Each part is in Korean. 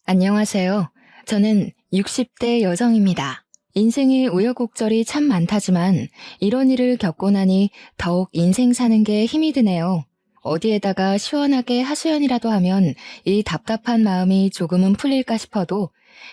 안녕하세요. 저는 60대 여성입니다. 인생에 우여곡절이 참 많다지만 이런 일을 겪고 나니 더욱 인생 사는 게 힘이 드네요. 어디에다가 시원하게 하소연이라도 하면 이 답답한 마음이 조금은 풀릴까 싶어도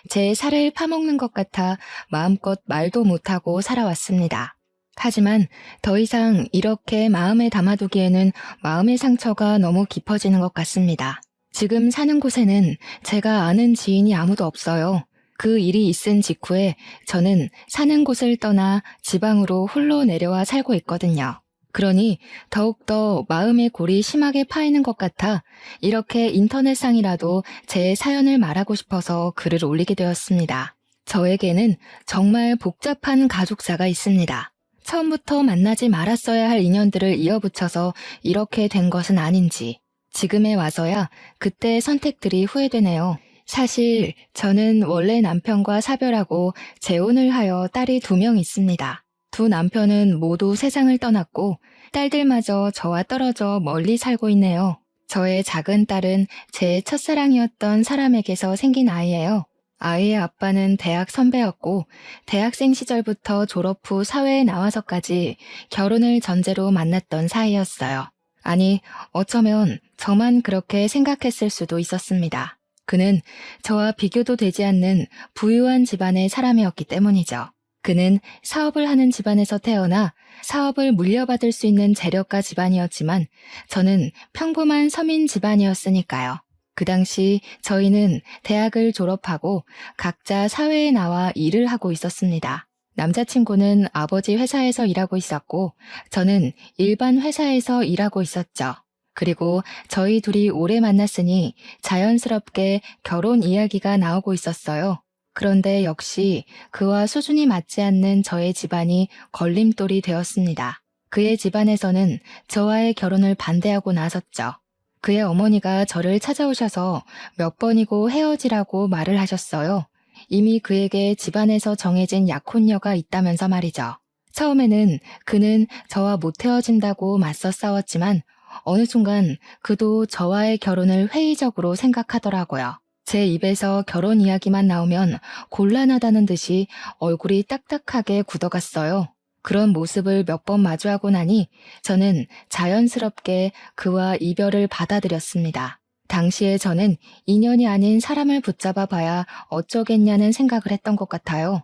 제 살을 파먹는 것 같아 마음껏 말도 못하고 살아왔습니다. 하지만 더 이상 이렇게 마음에 담아두기에는 마음의 상처가 너무 깊어지는 것 같습니다. 지금 사는 곳에는 제가 아는 지인이 아무도 없어요. 그 일이 있은 직후에 저는 사는 곳을 떠나 지방으로 홀로 내려와 살고 있거든요. 그러니 더욱더 마음의 골이 심하게 파이는 것 같아 이렇게 인터넷상이라도 제 사연을 말하고 싶어서 글을 올리게 되었습니다. 저에게는 정말 복잡한 가족사가 있습니다. 처음부터 만나지 말았어야 할 인연들을 이어붙여서 이렇게 된 것은 아닌지 지금에 와서야 그때의 선택들이 후회되네요. 사실 저는 원래 남편과 사별하고 재혼을 하여 딸이 2명 있습니다. 두 남편은 모두 세상을 떠났고 딸들마저 저와 떨어져 멀리 살고 있네요. 저의 작은 딸은 제 첫사랑이었던 사람에게서 생긴 아이예요. 아이의 아빠는 대학 선배였고 대학생 시절부터 졸업 후 사회에 나와서까지 결혼을 전제로 만났던 사이였어요. 아니, 어쩌면 저만 그렇게 생각했을 수도 있었습니다. 그는 저와 비교도 되지 않는 부유한 집안의 사람이었기 때문이죠. 그는 사업을 하는 집안에서 태어나 사업을 물려받을 수 있는 재력가 집안이었지만 저는 평범한 서민 집안이었으니까요. 그 당시 저희는 대학을 졸업하고 각자 사회에 나와 일을 하고 있었습니다. 남자친구는 아버지 회사에서 일하고 있었고 저는 일반 회사에서 일하고 있었죠. 그리고 저희 둘이 오래 만났으니 자연스럽게 결혼 이야기가 나오고 있었어요. 그런데 역시 그와 수준이 맞지 않는 저의 집안이 걸림돌이 되었습니다. 그의 집안에서는 저와의 결혼을 반대하고 나섰죠. 그의 어머니가 저를 찾아오셔서 몇 번이고 헤어지라고 말을 하셨어요. 이미 그에게 집안에서 정해진 약혼녀가 있다면서 말이죠. 처음에는 그는 저와 못 헤어진다고 맞서 싸웠지만 어느 순간 그도 저와의 결혼을 회의적으로 생각하더라고요. 제 입에서 결혼 이야기만 나오면 곤란하다는 듯이 얼굴이 딱딱하게 굳어갔어요. 그런 모습을 몇 번 마주하고 나니 저는 자연스럽게 그와 이별을 받아들였습니다. 당시에 저는 인연이 아닌 사람을 붙잡아 봐야 어쩌겠냐는 생각을 했던 것 같아요.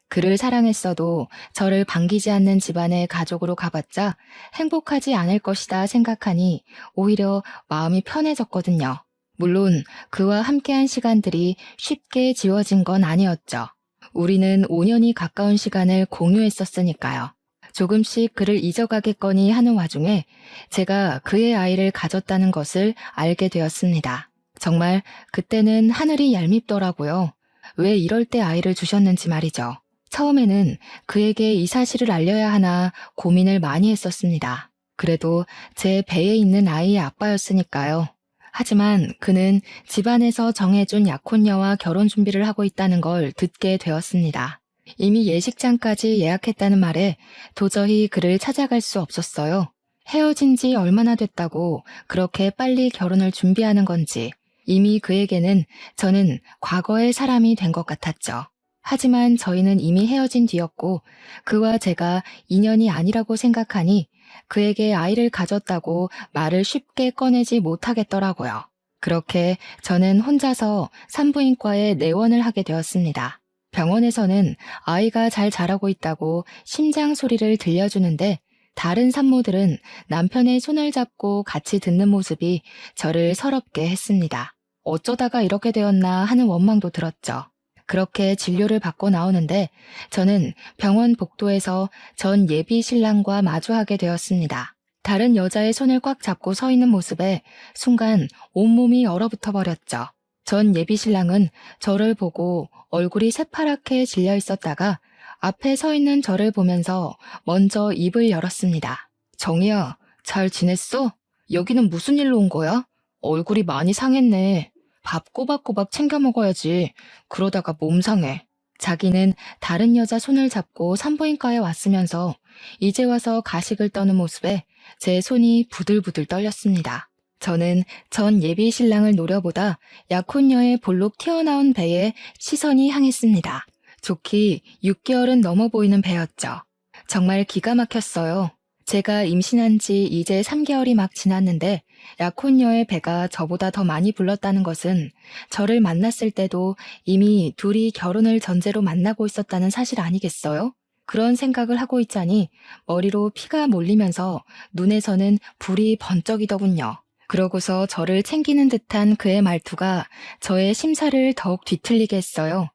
그를 사랑했어도 저를 반기지 않는 집안의 가족으로 가봤자 행복하지 않을 것이다 생각하니 오히려 마음이 편해졌거든요. 물론 그와 함께한 시간들이 쉽게 지워진 건 아니었죠. 우리는 5년이 가까운 시간을 공유했었으니까요. 조금씩 그를 잊어가겠거니 하는 와중에 제가 그의 아이를 가졌다는 것을 알게 되었습니다. 정말 그때는 하늘이 얄밉더라고요. 왜 이럴 때 아이를 주셨는지 말이죠. 처음에는 그에게 이 사실을 알려야 하나 고민을 많이 했었습니다. 그래도 제 배에 있는 아이의 아빠였으니까요. 하지만 그는 집안에서 정해준 약혼녀와 결혼 준비를 하고 있다는 걸 듣게 되었습니다. 이미 예식장까지 예약했다는 말에 도저히 그를 찾아갈 수 없었어요. 헤어진 지 얼마나 됐다고 그렇게 빨리 결혼을 준비하는 건지 이미 그에게는 저는 과거의 사람이 된 것 같았죠. 하지만 저희는 이미 헤어진 뒤였고 그와 제가 인연이 아니라고 생각하니 그에게 아이를 가졌다고 말을 쉽게 꺼내지 못하겠더라고요. 그렇게 저는 혼자서 산부인과에 내원을 하게 되었습니다. 병원에서는 아이가 잘 자라고 있다고 심장 소리를 들려주는데 다른 산모들은 남편의 손을 잡고 같이 듣는 모습이 저를 서럽게 했습니다. 어쩌다가 이렇게 되었나 하는 원망도 들었죠. 그렇게 진료를 받고 나오는데 저는 병원 복도에서 전 예비 신랑과 마주하게 되었습니다. 다른 여자의 손을 꽉 잡고 서 있는 모습에 순간 온몸이 얼어붙어 버렸죠. 전 예비 신랑은 저를 보고 얼굴이 새파랗게 질려 있었다가 앞에 서 있는 저를 보면서 먼저 입을 열었습니다. 정희야, 잘 지냈어? 여기는 무슨 일로 온 거야? 얼굴이 많이 상했네. 밥 꼬박꼬박 챙겨 먹어야지. 그러다가 몸 상해. 자기는 다른 여자 손을 잡고 산부인과에 왔으면서 이제 와서 가식을 떠는 모습에 제 손이 부들부들 떨렸습니다. 저는 전 예비 신랑을 노려보다 약혼녀의 볼록 튀어나온 배에 시선이 향했습니다. 좋기 6개월은 넘어 보이는 배였죠. 정말 기가 막혔어요. 제가 임신한 지 이제 3개월이 막 지났는데 약혼녀의 배가 저보다 더 많이 불렀다는 것은 저를 만났을 때도 이미 둘이 결혼을 전제로 만나고 있었다는 사실 아니겠어요? 그런 생각을 하고 있자니 머리로 피가 몰리면서 눈에서는 불이 번쩍이더군요. 그러고서 저를 챙기는 듯한 그의 말투가 저의 심사를 더욱 뒤틀리게 했어요.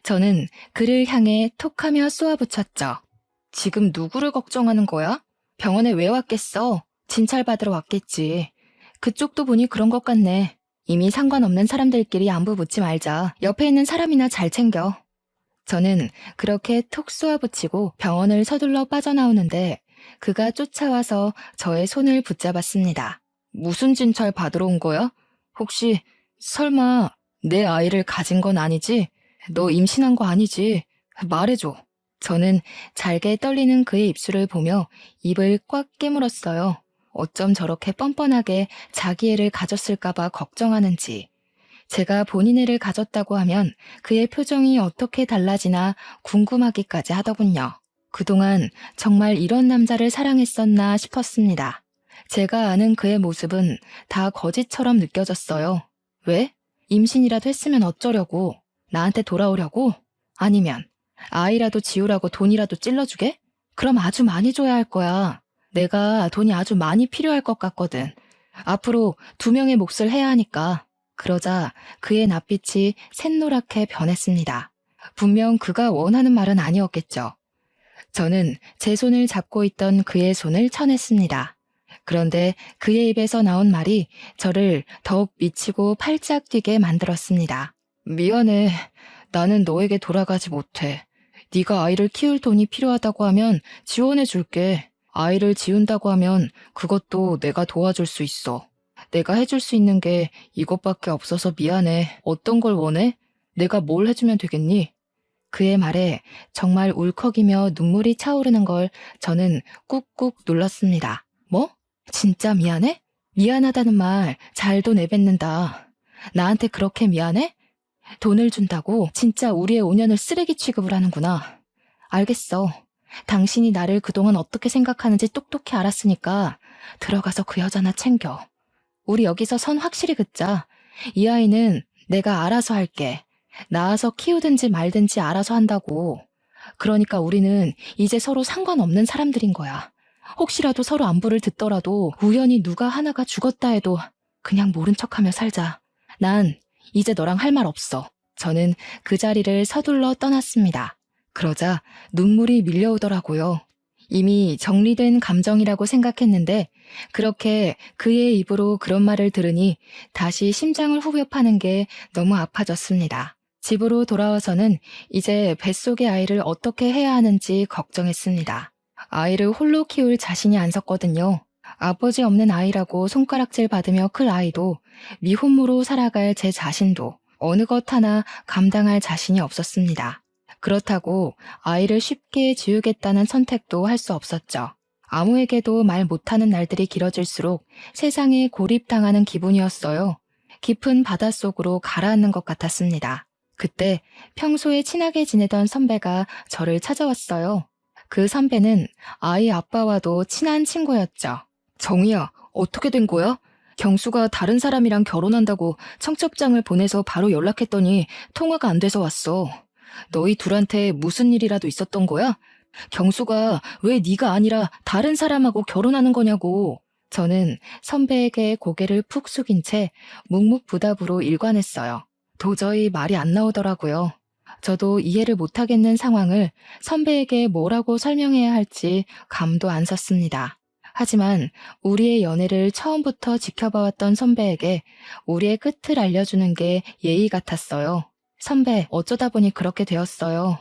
저는 그를 향해 톡하며 쏘아붙였죠. 지금 누구를 걱정하는 거야? 병원에 왜 왔겠어? 진찰받으러 왔겠지. 그쪽도 보니 그런 것 같네. 이미 상관없는 사람들끼리 안부 묻지 말자. 옆에 있는 사람이나 잘 챙겨. 저는 그렇게 톡 쏘아붙이고 병원을 서둘러 빠져나오는데 그가 쫓아와서 저의 손을 붙잡았습니다. 무슨 진찰 받으러 온 거야? 혹시 설마 내 아이를 가진 건 아니지? 너 임신한 거 아니지? 말해줘. 저는 잘게 떨리는 그의 입술을 보며 입을 꽉 깨물었어요. 어쩜 저렇게 뻔뻔하게 자기 애를 가졌을까봐 걱정하는지. 제가 본인 애를 가졌다고 하면 그의 표정이 어떻게 달라지나 궁금하기까지 하더군요. 그동안 정말 이런 남자를 사랑했었나 싶었습니다. 제가 아는 그의 모습은 다 거짓처럼 느껴졌어요. 왜? 임신이라도 했으면 어쩌려고? 나한테 돌아오려고? 아니면 아이라도 지우라고 돈이라도 찔러주게? 그럼 아주 많이 줘야 할 거야. 내가 돈이 아주 많이 필요할 것 같거든. 앞으로 2명의 몫을 해야 하니까. 그러자 그의 낯빛이 샛노랗게 변했습니다. 분명 그가 원하는 말은 아니었겠죠. 저는 제 손을 잡고 있던 그의 손을 쳐냈습니다. 그런데 그의 입에서 나온 말이 저를 더욱 미치고 팔짝 뛰게 만들었습니다. 미안해. 나는 너에게 돌아가지 못해. 네가 아이를 키울 돈이 필요하다고 하면 지원해 줄게. 아이를 지운다고 하면 그것도 내가 도와줄 수 있어. 내가 해줄 수 있는 게 이것밖에 없어서 미안해. 어떤 걸 원해? 내가 뭘 해주면 되겠니? 그의 말에 정말 울컥이며 눈물이 차오르는 걸 저는 꾹꾹 눌렀습니다. 뭐? 진짜 미안해? 미안하다는 말 잘도 내뱉는다. 나한테 그렇게 미안해? 돈을 준다고 진짜 우리의 5년을 쓰레기 취급을 하는구나. 알겠어. 당신이 나를 그동안 어떻게 생각하는지 똑똑히 알았으니까 들어가서 그 여자나 챙겨. 우리 여기서 선 확실히 긋자. 이 아이는 내가 알아서 할게. 낳아서 키우든지 말든지 알아서 한다고. 그러니까 우리는 이제 서로 상관없는 사람들인 거야. 혹시라도 서로 안부를 듣더라도 우연히 누가 하나가 죽었다 해도 그냥 모른 척하며 살자. 난 이제 너랑 할 말 없어. 저는 그 자리를 서둘러 떠났습니다. 그러자 눈물이 밀려오더라고요. 이미 정리된 감정이라고 생각했는데 그렇게 그의 입으로 그런 말을 들으니 다시 심장을 후벼 파는 게 너무 아파졌습니다. 집으로 돌아와서는 이제 뱃속의 아이를 어떻게 해야 하는지 걱정했습니다. 아이를 홀로 키울 자신이 안 섰거든요. 아버지 없는 아이라고 손가락질 받으며 클 아이도 미혼모로 살아갈 제 자신도 어느 것 하나 감당할 자신이 없었습니다. 그렇다고 아이를 쉽게 지우겠다는 선택도 할 수 없었죠. 아무에게도 말 못하는 날들이 길어질수록 세상에 고립당하는 기분이었어요. 깊은 바닷속으로 가라앉는 것 같았습니다. 그때 평소에 친하게 지내던 선배가 저를 찾아왔어요. 그 선배는 아이 아빠와도 친한 친구였죠. 정희야, 어떻게 된 거야? 경수가 다른 사람이랑 결혼한다고 청첩장을 보내서 바로 연락했더니 통화가 안 돼서 왔어. 너희 둘한테 무슨 일이라도 있었던 거야? 경수가 왜 네가 아니라 다른 사람하고 결혼하는 거냐고. 저는 선배에게 고개를 푹 숙인 채 묵묵부답으로 일관했어요. 도저히 말이 안 나오더라고요. 저도 이해를 못하겠는 상황을 선배에게 뭐라고 설명해야 할지 감도 안 섰습니다. 하지만 우리의 연애를 처음부터 지켜봐왔던 선배에게 우리의 끝을 알려주는 게 예의 같았어요. 선배, 어쩌다 보니 그렇게 되었어요.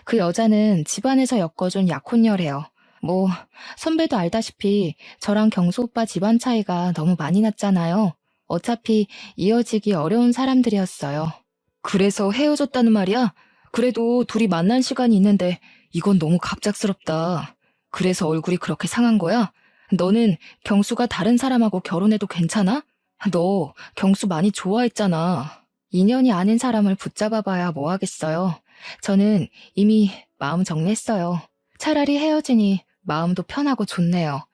그 여자는 집안에서 엮어준 약혼녀래요. 뭐 선배도 알다시피 저랑 경수 오빠 집안 차이가 너무 많이 났잖아요. 어차피 이어지기 어려운 사람들이었어요. 그래서 헤어졌다는 말이야? 그래도 둘이 만난 시간이 있는데 이건 너무 갑작스럽다. 그래서 얼굴이 그렇게 상한 거야? 너는 경수가 다른 사람하고 결혼해도 괜찮아? 너 경수 많이 좋아했잖아. 인연이 아닌 사람을 붙잡아봐야 뭐 하겠어요. 저는 이미 마음 정리했어요. 차라리 헤어지니 마음도 편하고 좋네요.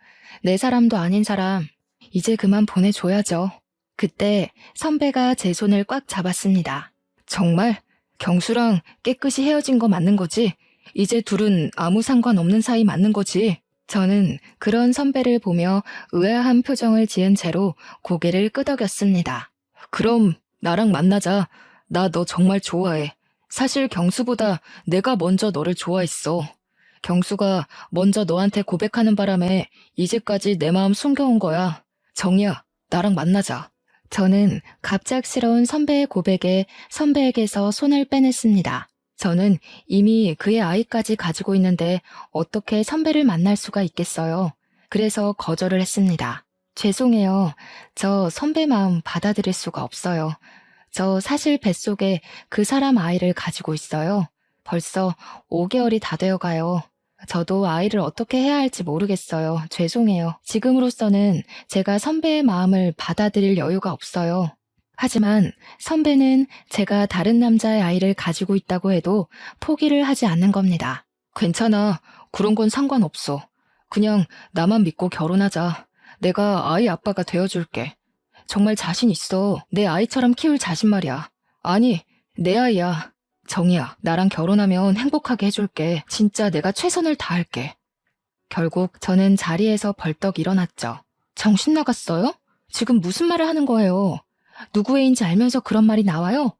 내 사람도 아닌 사람, 이제 그만 보내줘야죠. 그때 선배가 제 손을 꽉 잡았습니다. 정말? 경수랑 깨끗이 헤어진 거 맞는 거지? 이제 둘은 아무 상관없는 사이 맞는 거지? 저는 그런 선배를 보며 의아한 표정을 지은 채로 고개를 끄덕였습니다. 그럼 나랑 만나자. 나 너 정말 좋아해. 사실 경수보다 내가 먼저 너를 좋아했어. 경수가 먼저 너한테 고백하는 바람에 이제까지 내 마음 숨겨온 거야. 정이야, 나랑 만나자. 저는 갑작스러운 선배의 고백에 선배에게서 손을 빼냈습니다. 저는 이미 그의 아이까지 가지고 있는데 어떻게 선배를 만날 수가 있겠어요. 그래서 거절을 했습니다. 죄송해요. 저 선배 마음 받아들일 수가 없어요. 저 사실 뱃속에 그 사람 아이를 가지고 있어요. 벌써 5개월이 다 되어가요. 저도 아이를 어떻게 해야 할지 모르겠어요. 죄송해요. 지금으로서는 제가 선배의 마음을 받아들일 여유가 없어요. 하지만 선배는 제가 다른 남자의 아이를 가지고 있다고 해도 포기를 하지 않는 겁니다. 괜찮아. 그런 건 상관없어. 그냥 나만 믿고 결혼하자. 내가 아이 아빠가 되어줄게. 정말 자신 있어. 내 아이처럼 키울 자신 말이야. 아니, 내 아이야. 정이야, 나랑 결혼하면 행복하게 해줄게. 진짜 내가 최선을 다할게. 결국 저는 자리에서 벌떡 일어났죠. 정신 나갔어요? 지금 무슨 말을 하는 거예요? 누구 애인지 알면서 그런 말이 나와요?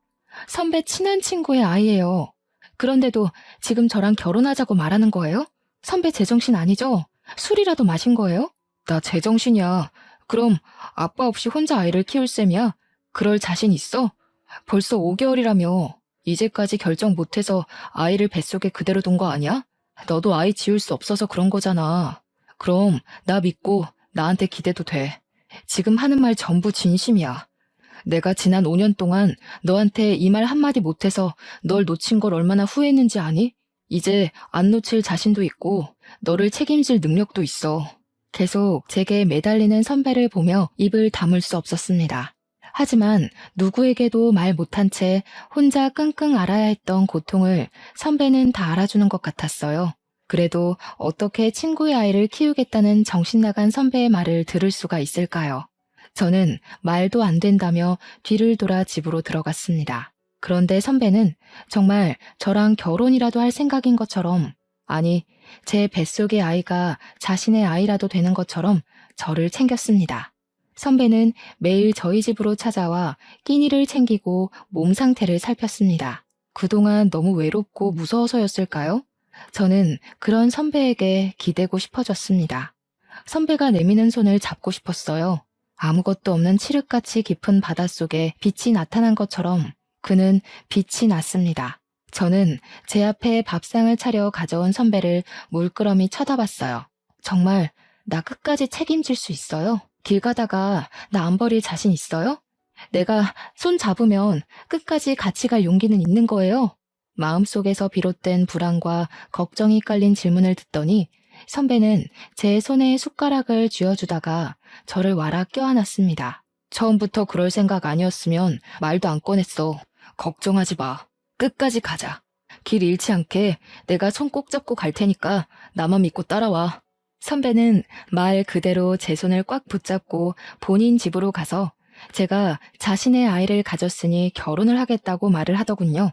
선배 친한 친구의 아이예요. 그런데도 지금 저랑 결혼하자고 말하는 거예요? 선배 제정신 아니죠? 술이라도 마신 거예요? 나 제정신이야. 그럼 아빠 없이 혼자 아이를 키울 셈이야? 그럴 자신 있어? 벌써 5개월이라며. 이제까지 결정 못해서 아이를 뱃속에 그대로 둔 거 아니야? 너도 아이 지울 수 없어서 그런 거잖아. 그럼 나 믿고 나한테 기대도 돼. 지금 하는 말 전부 진심이야. 내가 지난 5년 동안 너한테 이 말 한마디 못해서 널 놓친 걸 얼마나 후회했는지 아니? 이제 안 놓칠 자신도 있고 너를 책임질 능력도 있어. 계속 제게 매달리는 선배를 보며 입을 다물 수 없었습니다. 하지만 누구에게도 말 못한 채 혼자 끙끙 앓아야 했던 고통을 선배는 다 알아주는 것 같았어요. 그래도 어떻게 친구의 아이를 키우겠다는 정신나간 선배의 말을 들을 수가 있을까요? 저는 말도 안 된다며 뒤를 돌아 집으로 들어갔습니다. 그런데 선배는 정말 저랑 결혼이라도 할 생각인 것처럼, 아니, 제 뱃속의 아이가 자신의 아이라도 되는 것처럼 저를 챙겼습니다. 선배는 매일 저희 집으로 찾아와 끼니를 챙기고 몸 상태를 살폈습니다. 그동안 너무 외롭고 무서워서였을까요? 저는 그런 선배에게 기대고 싶어졌습니다. 선배가 내미는 손을 잡고 싶었어요. 아무것도 없는 칠흑같이 깊은 바닷속에 빛이 나타난 것처럼 그는 빛이 났습니다. 저는 제 앞에 밥상을 차려 가져온 선배를 물끄러미 쳐다봤어요. 정말 나 끝까지 책임질 수 있어요? 길 가다가 나 안 버릴 자신 있어요? 내가 손 잡으면 끝까지 같이 갈 용기는 있는 거예요? 마음속에서 비롯된 불안과 걱정이 깔린 질문을 듣더니 선배는 제 손에 숟가락을 쥐어주다가 저를 와라 껴안았습니다. 처음부터 그럴 생각 아니었으면 말도 안 꺼냈어. 걱정하지 마. 끝까지 가자. 길 잃지 않게 내가 손 꼭 잡고 갈 테니까 나만 믿고 따라와. 선배는 말 그대로 제 손을 꽉 붙잡고 본인 집으로 가서 제가 자신의 아이를 가졌으니 결혼을 하겠다고 말을 하더군요.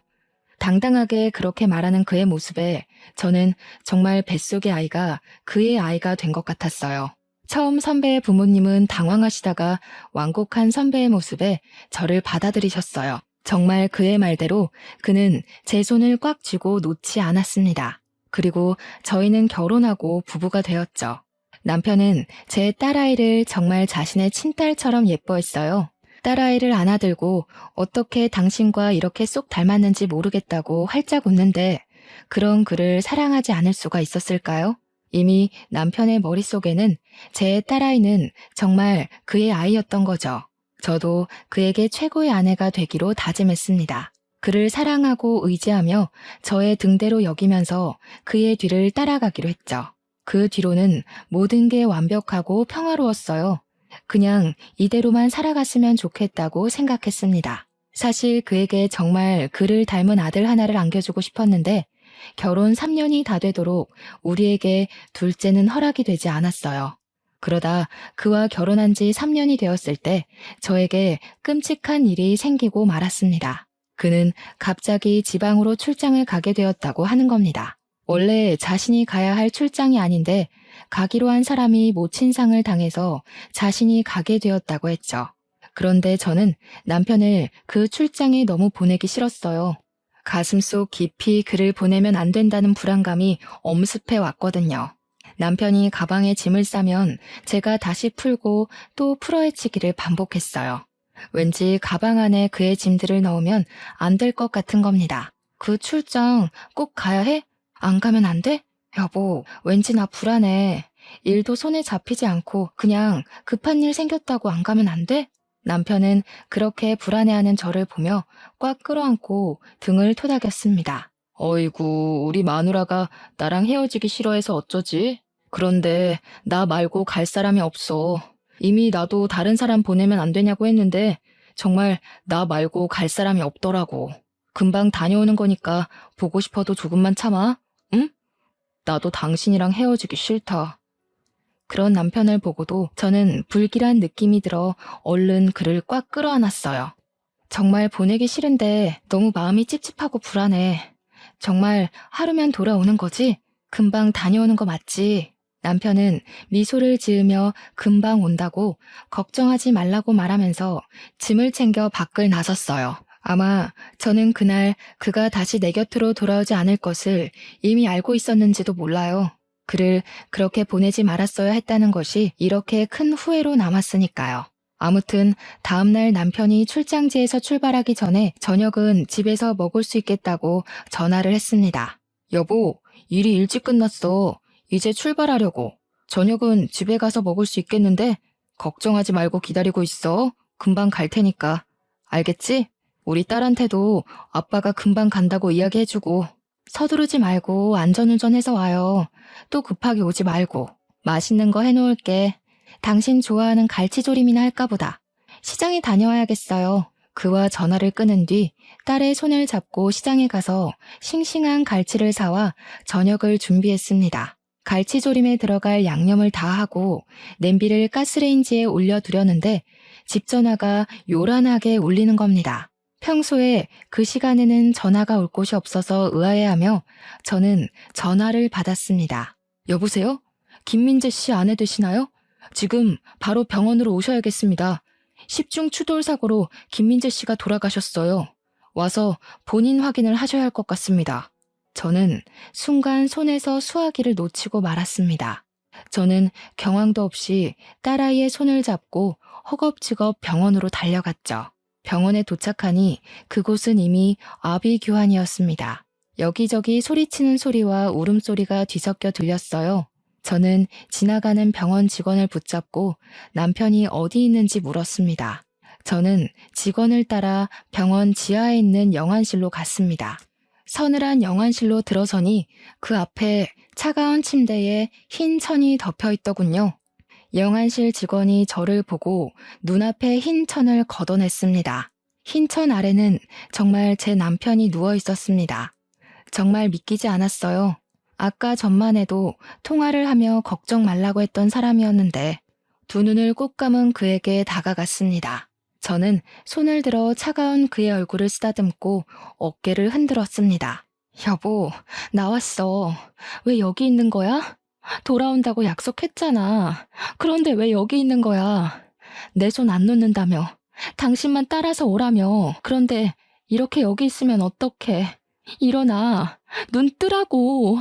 당당하게 그렇게 말하는 그의 모습에 저는 정말 뱃속의 아이가 그의 아이가 된 것 같았어요. 처음 선배의 부모님은 당황하시다가 완곡한 선배의 모습에 저를 받아들이셨어요. 정말 그의 말대로 그는 제 손을 꽉 쥐고 놓지 않았습니다. 그리고 저희는 결혼하고 부부가 되었죠. 남편은 제 딸아이를 정말 자신의 친딸처럼 예뻐했어요. 딸아이를 안아들고 어떻게 당신과 이렇게 쏙 닮았는지 모르겠다고 활짝 웃는데 그런 그를 사랑하지 않을 수가 있었을까요? 이미 남편의 머릿속에는 제 딸아이는 정말 그의 아이였던 거죠. 저도 그에게 최고의 아내가 되기로 다짐했습니다. 그를 사랑하고 의지하며 저의 등대로 여기면서 그의 뒤를 따라가기로 했죠. 그 뒤로는 모든 게 완벽하고 평화로웠어요. 그냥 이대로만 살아갔으면 좋겠다고 생각했습니다. 사실 그에게 정말 그를 닮은 아들 하나를 안겨주고 싶었는데 결혼 3년이 다 되도록 우리에게 둘째는 허락이 되지 않았어요. 그러다 그와 결혼한 지 3년이 되었을 때 저에게 끔찍한 일이 생기고 말았습니다. 그는 갑자기 지방으로 출장을 가게 되었다고 하는 겁니다. 원래 자신이 가야 할 출장이 아닌데 가기로 한 사람이 모친상을 당해서 자신이 가게 되었다고 했죠. 그런데 저는 남편을 그 출장에 너무 보내기 싫었어요. 가슴속 깊이 그를 보내면 안 된다는 불안감이 엄습해 왔거든요. 남편이 가방에 짐을 싸면 제가 다시 풀고 또 풀어헤치기를 반복했어요. 왠지 가방 안에 그의 짐들을 넣으면 안 될 것 같은 겁니다. 그 출장 꼭 가야 해? 안 가면 안 돼? 여보, 왠지 나 불안해. 일도 손에 잡히지 않고 그냥 급한 일 생겼다고 안 가면 안 돼? 남편은 그렇게 불안해하는 저를 보며 꽉 끌어안고 등을 토닥였습니다. 어이구, 우리 마누라가 나랑 헤어지기 싫어해서 어쩌지? 그런데 나 말고 갈 사람이 없어. 이미 나도 다른 사람 보내면 안 되냐고 했는데 정말 나 말고 갈 사람이 없더라고. 금방 다녀오는 거니까 보고 싶어도 조금만 참아. 응? 나도 당신이랑 헤어지기 싫다. 그런 남편을 보고도 저는 불길한 느낌이 들어 얼른 그를 꽉 끌어안았어요. 정말 보내기 싫은데 너무 마음이 찝찝하고 불안해. 정말 하루면 돌아오는 거지? 금방 다녀오는 거 맞지? 남편은 미소를 지으며 금방 온다고 걱정하지 말라고 말하면서 짐을 챙겨 밖을 나섰어요. 아마 저는 그날 그가 다시 내 곁으로 돌아오지 않을 것을 이미 알고 있었는지도 몰라요. 그를 그렇게 보내지 말았어야 했다는 것이 이렇게 큰 후회로 남았으니까요. 아무튼 다음날 남편이 출장지에서 출발하기 전에 저녁은 집에서 먹을 수 있겠다고 전화를 했습니다. 여보, 일이 일찍 끝났어. 이제 출발하려고. 저녁은 집에 가서 먹을 수 있겠는데 걱정하지 말고 기다리고 있어. 금방 갈 테니까. 알겠지? 우리 딸한테도 아빠가 금방 간다고 이야기해주고. 서두르지 말고 안전운전해서 와요. 또 급하게 오지 말고. 맛있는 거 해놓을게. 당신 좋아하는 갈치조림이나 할까 보다. 시장에 다녀와야겠어요. 그와 전화를 끊은 뒤 딸의 손을 잡고 시장에 가서 싱싱한 갈치를 사와 저녁을 준비했습니다. 갈치조림에 들어갈 양념을 다 하고 냄비를 가스레인지에 올려두려는데 집 전화가 요란하게 울리는 겁니다. 평소에 그 시간에는 전화가 올 곳이 없어서 의아해하며 저는 전화를 받았습니다. 여보세요? 김민재 씨 아내 되시나요? 지금 바로 병원으로 오셔야겠습니다. 10중 추돌 사고로 김민재 씨가 돌아가셨어요. 와서 본인 확인을 하셔야 할 것 같습니다. 저는 순간 손에서 수화기를 놓치고 말았습니다. 저는 경황도 없이 딸아이의 손을 잡고 허겁지겁 병원으로 달려갔죠. 병원에 도착하니 그곳은 이미 아비규환이었습니다. 여기저기 소리치는 소리와 울음소리가 뒤섞여 들렸어요. 저는 지나가는 병원 직원을 붙잡고 남편이 어디 있는지 물었습니다. 저는 직원을 따라 병원 지하에 있는 영안실로 갔습니다. 서늘한 영안실로 들어서니 그 앞에 차가운 침대에 흰 천이 덮여 있더군요. 영안실 직원이 저를 보고 눈앞에 흰 천을 걷어냈습니다. 흰 천 아래는 정말 제 남편이 누워 있었습니다. 정말 믿기지 않았어요. 아까 전만 해도 통화를 하며 걱정 말라고 했던 사람이었는데 두 눈을 꼭 감은 그에게 다가갔습니다. 저는 손을 들어 차가운 그의 얼굴을 쓰다듬고 어깨를 흔들었습니다. 여보, 나왔어. 왜 여기 있는 거야? 돌아온다고 약속했잖아. 그런데 왜 여기 있는 거야? 내 손 안 놓는다며. 당신만 따라서 오라며. 그런데 이렇게 여기 있으면 어떡해. 일어나. 눈 뜨라고.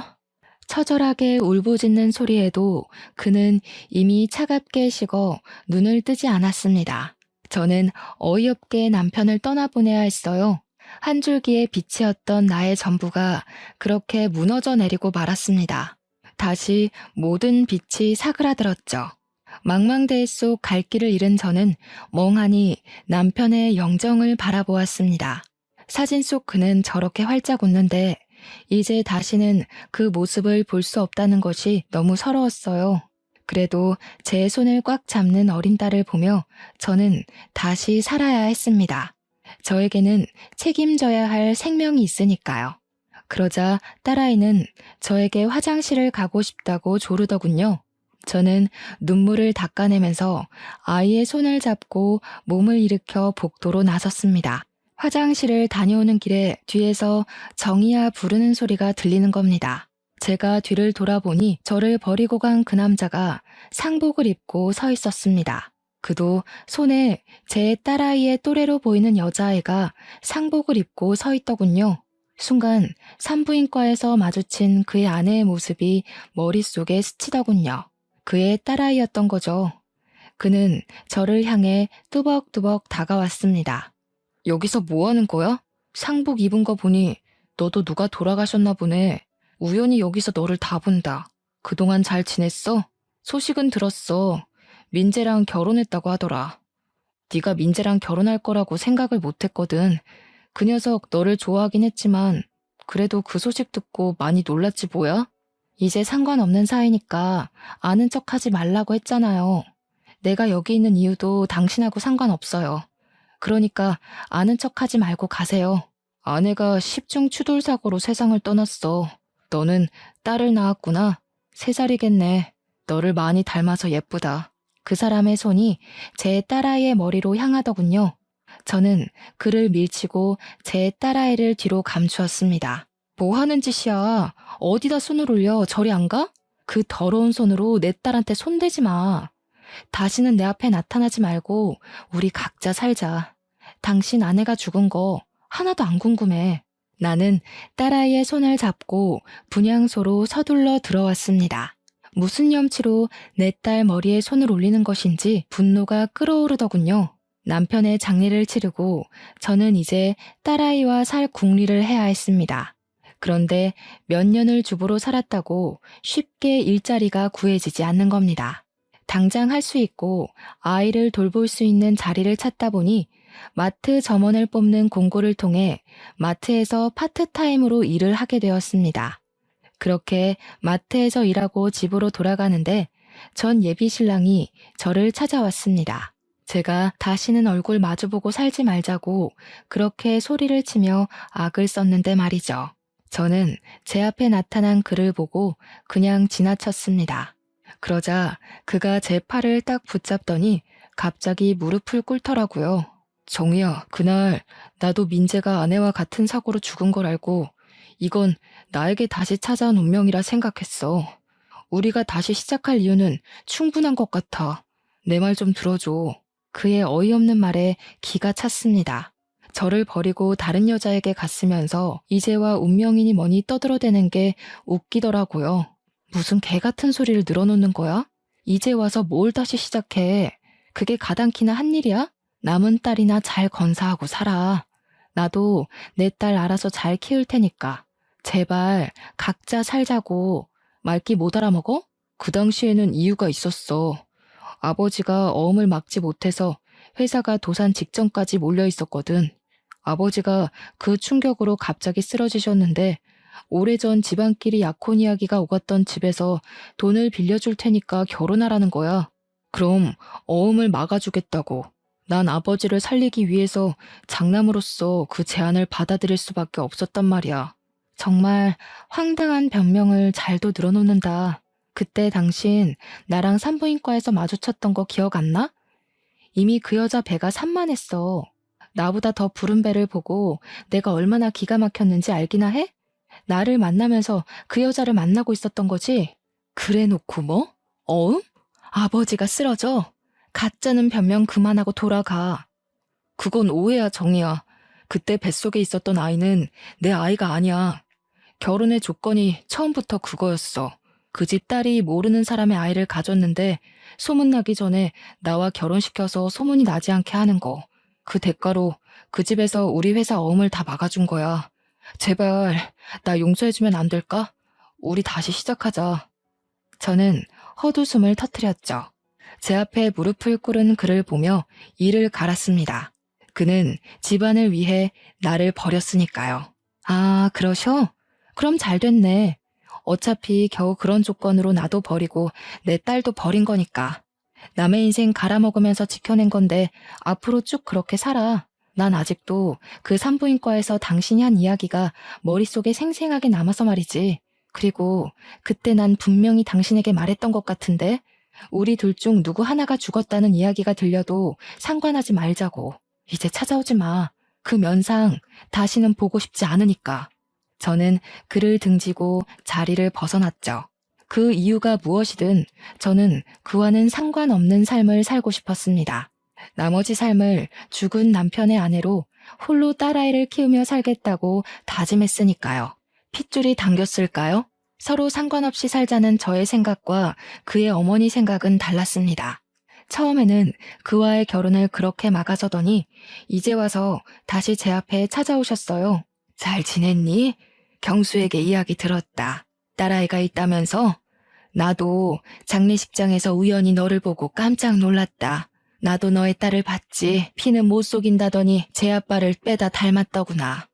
처절하게 울부짖는 소리에도 그는 이미 차갑게 식어 눈을 뜨지 않았습니다. 저는 어이없게 남편을 떠나보내야 했어요. 한 줄기의 빛이었던 나의 전부가 그렇게 무너져 내리고 말았습니다. 다시 모든 빛이 사그라들었죠. 망망대해 속 갈 길을 잃은 저는 멍하니 남편의 영정을 바라보았습니다. 사진 속 그는 저렇게 활짝 웃는데 이제 다시는 그 모습을 볼 수 없다는 것이 너무 서러웠어요. 그래도 제 손을 꽉 잡는 어린 딸을 보며 저는 다시 살아야 했습니다. 저에게는 책임져야 할 생명이 있으니까요. 그러자 딸아이는 저에게 화장실을 가고 싶다고 조르더군요. 저는 눈물을 닦아내면서 아이의 손을 잡고 몸을 일으켜 복도로 나섰습니다. 화장실을 다녀오는 길에 뒤에서 정이야 부르는 소리가 들리는 겁니다. 제가 뒤를 돌아보니 저를 버리고 간 그 남자가 상복을 입고 서 있었습니다. 그도 손에 제 딸아이의 또래로 보이는 여자아이가 상복을 입고 서 있더군요. 순간 산부인과에서 마주친 그의 아내의 모습이 머릿속에 스치더군요. 그의 딸아이였던 거죠. 그는 저를 향해 뚜벅뚜벅 다가왔습니다. 여기서 뭐 하는 거야? 상복 입은 거 보니 너도 누가 돌아가셨나 보네. 우연히 여기서 너를 다 본다. 그동안 잘 지냈어? 소식은 들었어. 민재랑 결혼했다고 하더라. 네가 민재랑 결혼할 거라고 생각을 못했거든. 그 녀석 너를 좋아하긴 했지만 그래도 그 소식 듣고 많이 놀랐지 뭐야? 이제 상관없는 사이니까 아는 척하지 말라고 했잖아요. 내가 여기 있는 이유도 당신하고 상관없어요. 그러니까 아는 척하지 말고 가세요. 아내가 십중 추돌 사고로 세상을 떠났어. 너는 딸을 낳았구나. 3살이겠네. 너를 많이 닮아서 예쁘다. 그 사람의 손이 제 딸아이의 머리로 향하더군요. 저는 그를 밀치고 제 딸아이를 뒤로 감추었습니다. 뭐 하는 짓이야? 어디다 손을 올려? 저리 안 가? 그 더러운 손으로 내 딸한테 손대지 마. 다시는 내 앞에 나타나지 말고 우리 각자 살자. 당신 아내가 죽은 거 하나도 안 궁금해. 나는 딸아이의 손을 잡고 분향소로 서둘러 들어왔습니다. 무슨 염치로 내 딸 머리에 손을 올리는 것인지 분노가 끓어오르더군요. 남편의 장례를 치르고 저는 이제 딸아이와 살 궁리를 해야 했습니다. 그런데 몇 년을 주부로 살았다고 쉽게 일자리가 구해지지 않는 겁니다. 당장 할 수 있고 아이를 돌볼 수 있는 자리를 찾다 보니 마트 점원을 뽑는 공고를 통해 마트에서 파트타임으로 일을 하게 되었습니다. 그렇게 마트에서 일하고 집으로 돌아가는데 전 예비 신랑이 저를 찾아왔습니다. 제가 다시는 얼굴 마주보고 살지 말자고 그렇게 소리를 치며 악을 썼는데 말이죠. 저는 제 앞에 나타난 그를 보고 그냥 지나쳤습니다. 그러자 그가 제 팔을 딱 붙잡더니 갑자기 무릎을 꿇더라고요. 정희야, 그날 나도 민재가 아내와 같은 사고로 죽은 걸 알고 이건 나에게 다시 찾아온 운명이라 생각했어. 우리가 다시 시작할 이유는 충분한 것 같아. 내 말 좀 들어줘. 그의 어이없는 말에 기가 찼습니다. 저를 버리고 다른 여자에게 갔으면서 이제와 운명이니 뭐니 떠들어대는 게 웃기더라고요. 무슨 개 같은 소리를 늘어놓는 거야? 이제 와서 뭘 다시 시작해. 그게 가당키나 한 일이야? 남은 딸이나 잘 건사하고 살아. 나도 내 딸 알아서 잘 키울 테니까. 제발 각자 살자고. 말귀 못 알아먹어? 그 당시에는 이유가 있었어. 아버지가 어음을 막지 못해서 회사가 도산 직전까지 몰려 있었거든. 아버지가 그 충격으로 갑자기 쓰러지셨는데 오래전 집안끼리 약혼 이야기가 오갔던 집에서 돈을 빌려줄 테니까 결혼하라는 거야. 그럼 어음을 막아주겠다고. 난 아버지를 살리기 위해서 장남으로서 그 제안을 받아들일 수밖에 없었단 말이야. 정말 황당한 변명을 잘도 늘어놓는다. 그때 당신 나랑 산부인과에서 마주쳤던 거 기억 안 나? 이미 그 여자 배가 산만했어. 나보다 더 부른 배를 보고 내가 얼마나 기가 막혔는지 알기나 해? 나를 만나면서 그 여자를 만나고 있었던 거지? 그래 놓고 뭐? 어음? 아버지가 쓰러져? 가짜는 변명 그만하고 돌아가. 그건 오해야, 정이야. 그때 뱃속에 있었던 아이는 내 아이가 아니야. 결혼의 조건이 처음부터 그거였어. 그 집 딸이 모르는 사람의 아이를 가졌는데 소문나기 전에 나와 결혼시켜서 소문이 나지 않게 하는 거. 그 대가로 그 집에서 우리 회사 어음을 다 막아준 거야. 제발 나 용서해주면 안 될까? 우리 다시 시작하자. 저는 헛웃음을 터뜨렸죠. 제 앞에 무릎을 꿇은 그를 보며 이를 갈았습니다. 그는 집안을 위해 나를 버렸으니까요. 아, 그러셔? 그럼 잘 됐네. 어차피 겨우 그런 조건으로 나도 버리고 내 딸도 버린 거니까. 남의 인생 갈아먹으면서 지켜낸 건데 앞으로 쭉 그렇게 살아. 난 아직도 그 산부인과에서 당신이 한 이야기가 머릿속에 생생하게 남아서 말이지. 그리고 그때 난 분명히 당신에게 말했던 것 같은데 우리 둘 중 누구 하나가 죽었다는 이야기가 들려도 상관하지 말자고. 이제 찾아오지 마. 그 면상 다시는 보고 싶지 않으니까. 저는 그를 등지고 자리를 벗어났죠. 그 이유가 무엇이든 저는 그와는 상관없는 삶을 살고 싶었습니다. 나머지 삶을 죽은 남편의 아내로 홀로 딸아이를 키우며 살겠다고 다짐했으니까요. 핏줄이 당겼을까요? 서로 상관없이 살자는 저의 생각과 그의 어머니 생각은 달랐습니다. 처음에는 그와의 결혼을 그렇게 막아서더니 이제 와서 다시 제 앞에 찾아오셨어요. 잘 지냈니? 경수에게 이야기 들었다. 딸아이가 있다면서? 나도 장례식장에서 우연히 너를 보고 깜짝 놀랐다. 나도 너의 딸을 봤지. 피는 못 속인다더니 제 아빠를 빼다 닮았더구나.